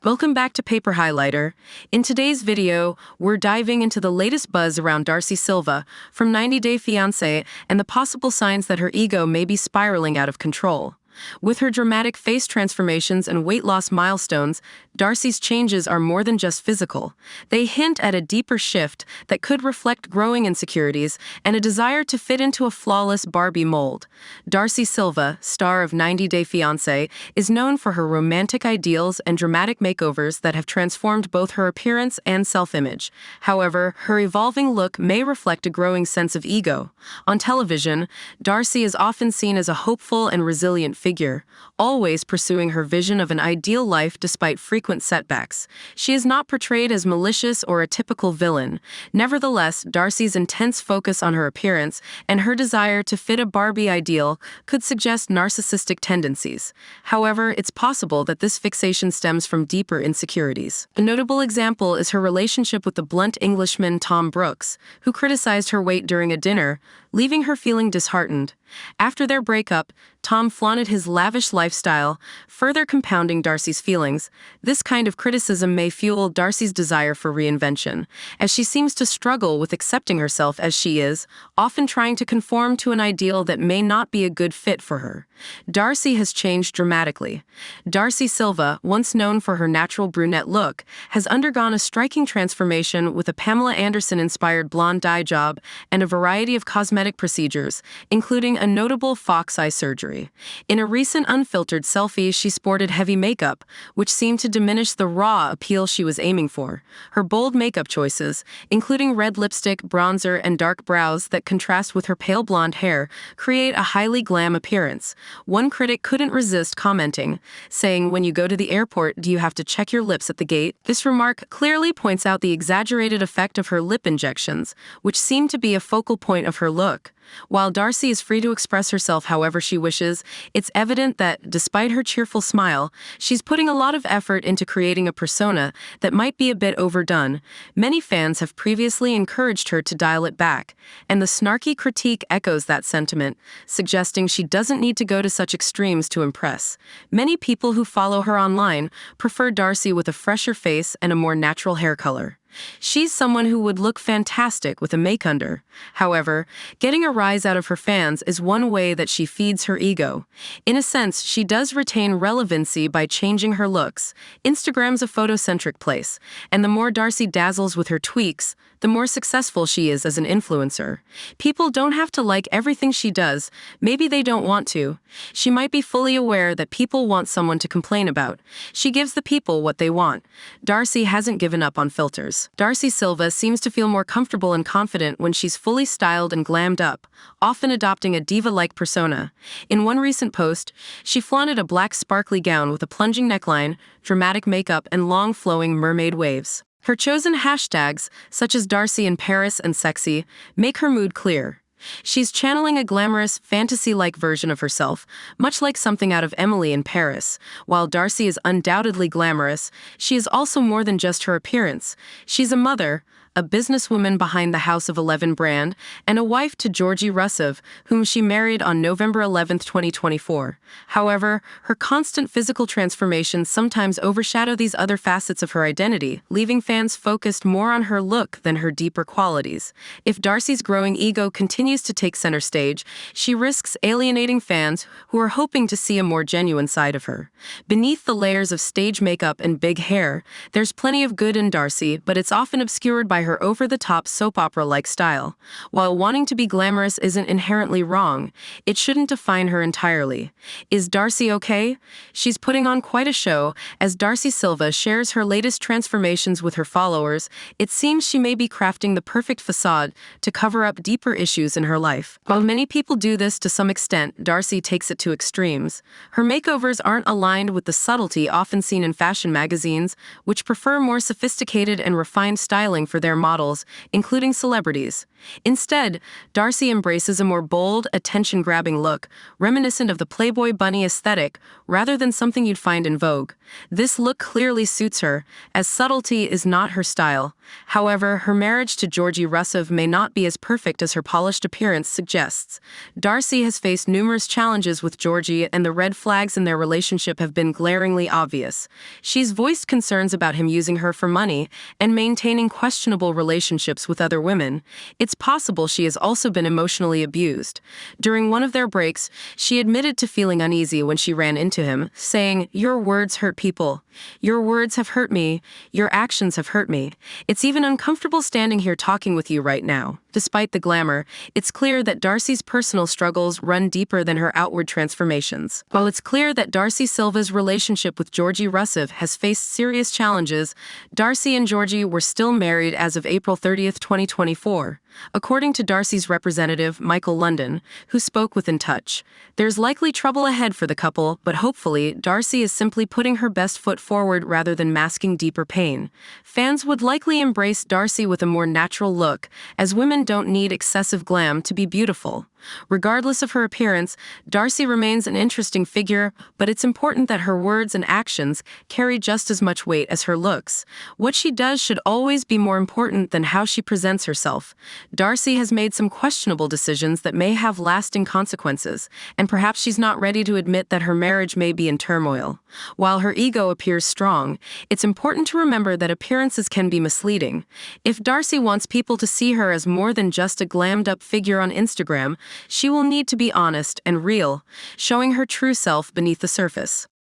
Welcome back to Paper Highlighter. In today's video, we're diving into the latest buzz around Darcey Silva from 90 Day Fiancé and the possible signs that her ego may be spiraling out of control. With her dramatic face transformations and weight loss milestones, Darcey's changes are more than just physical. They hint at a deeper shift that could reflect growing insecurities and a desire to fit into a flawless Barbie mold. Darcey Silva, star of 90 Day Fiancé, is known for her romantic ideals and dramatic makeovers that have transformed both her appearance and self-image. However, her evolving look may reflect a growing sense of ego. On television, Darcey is often seen as a hopeful and resilient figure, always pursuing her vision of an ideal life despite frequent setbacks. She is not portrayed as malicious or a typical villain. Nevertheless, Darcey's intense focus on her appearance and her desire to fit a Barbie ideal could suggest narcissistic tendencies. However, it's possible that this fixation stems from deeper insecurities. A notable example is her relationship with the blunt Englishman Tom Brooks, who criticized her weight during a dinner, leaving her feeling disheartened. After their breakup, Tom flaunted his lavish lifestyle, further compounding Darcey's feelings. This kind of criticism may fuel Darcey's desire for reinvention, as she seems to struggle with accepting herself as she is, often trying to conform to an ideal that may not be a good fit for her. Darcey has changed dramatically. Darcey Silva, once known for her natural brunette look, has undergone a striking transformation with a Pamela Anderson-inspired blonde dye job and a variety of cosmetic procedures, including a notable fox eye surgery. In a recent unfiltered selfie, she sported heavy makeup, which seemed to diminish the raw appeal she was aiming for. Her bold makeup choices, including red lipstick, bronzer, and dark brows that contrast with her pale blonde hair, create a highly glam appearance. One critic couldn't resist commenting, saying, "When you go to the airport, do you have to check your lips at the gate?" This remark clearly points out the exaggerated effect of her lip injections, which seem to be a focal point of her look. While Darcey is free to express herself however she wishes, it's evident that, despite her cheerful smile, she's putting a lot of effort into creating a persona that might be a bit overdone. Many fans have previously encouraged her to dial it back, and the snarky critique echoes that sentiment, suggesting she doesn't need to go to such extremes to impress. Many people who follow her online prefer Darcey with a fresher face and a more natural hair color. She's someone who would look fantastic with a makeunder. However, getting a rise out of her fans is one way that she feeds her ego. In a sense, she does retain relevancy by changing her looks. Instagram's a photocentric place, and the more Darcey dazzles with her tweaks, the more successful she is as an influencer. People don't have to like everything she does. Maybe they don't want to. She might be fully aware that people want someone to complain about. She gives the people what they want. Darcey hasn't given up on filters. Darcey Silva seems to feel more comfortable and confident when she's fully styled and glammed up, often adopting a diva-like persona. In one recent post, she flaunted a black sparkly gown with a plunging neckline, dramatic makeup, and long flowing mermaid waves. Her chosen hashtags, such as Darcey in Paris and sexy, make her mood clear. She's channeling a glamorous, fantasy-like version of herself, much like something out of Emily in Paris. While Darcey is undoubtedly glamorous, she is also more than just her appearance. She's a mother, a businesswoman behind the House of 11 brand, and a wife to Georgie Rusev, whom she married on November 11, 2024. However, her constant physical transformations sometimes overshadow these other facets of her identity, leaving fans focused more on her look than her deeper qualities. If Darcey's growing ego continues to take center stage, she risks alienating fans who are hoping to see a more genuine side of her. Beneath the layers of stage makeup and big hair, there's plenty of good in Darcey, but it's often obscured by her over-the-top soap opera-like style. While wanting to be glamorous isn't inherently wrong, it shouldn't define her entirely. Is Darcey okay? She's putting on quite a show as Darcey Silva shares her latest transformations with her followers. It seems she may be crafting the perfect facade to cover up deeper issues in her life. While many people do this to some extent, Darcey takes it to extremes. Her makeovers aren't aligned with the subtlety often seen in fashion magazines, which prefer more sophisticated and refined styling for their their models, including celebrities. Instead, Darcey embraces a more bold, attention-grabbing look, reminiscent of the Playboy bunny aesthetic, rather than something you'd find in Vogue. This look clearly suits her, as subtlety is not her style. However, her marriage to Georgi Rusev may not be as perfect as her polished appearance suggests. Darcey has faced numerous challenges with Georgi, and the red flags in their relationship have been glaringly obvious. She's voiced concerns about him using her for money and maintaining questionable relationships with other women. It's possible she has also been emotionally abused. During one of their breaks, she admitted to feeling uneasy when she ran into him, saying, "Your words hurt people. Your words have hurt me. Your actions have hurt me. It's even uncomfortable standing here talking with you right now." Despite the glamour, it's clear that Darcey's personal struggles run deeper than her outward transformations. While it's clear that Darcey Silva's relationship with Georgi Rusev has faced serious challenges, Darcey and Georgi were still married as of April 30th, 2024. According to Darcey's representative, Michael London, who spoke with In Touch, there's likely trouble ahead for the couple, but hopefully, Darcey is simply putting her best foot forward rather than masking deeper pain. Fans would likely embrace Darcey with a more natural look, as women don't need excessive glam to be beautiful. Regardless of her appearance, Darcey remains an interesting figure, but it's important that her words and actions carry just as much weight as her looks. What she does should always be more important than how she presents herself. Darcey has made some questionable decisions that may have lasting consequences, and perhaps she's not ready to admit that her marriage may be in turmoil. While her ego appears strong, it's important to remember that appearances can be misleading. If Darcey wants people to see her as more than just a glammed-up figure on Instagram, she will need to be honest and real, showing her true self beneath the surface.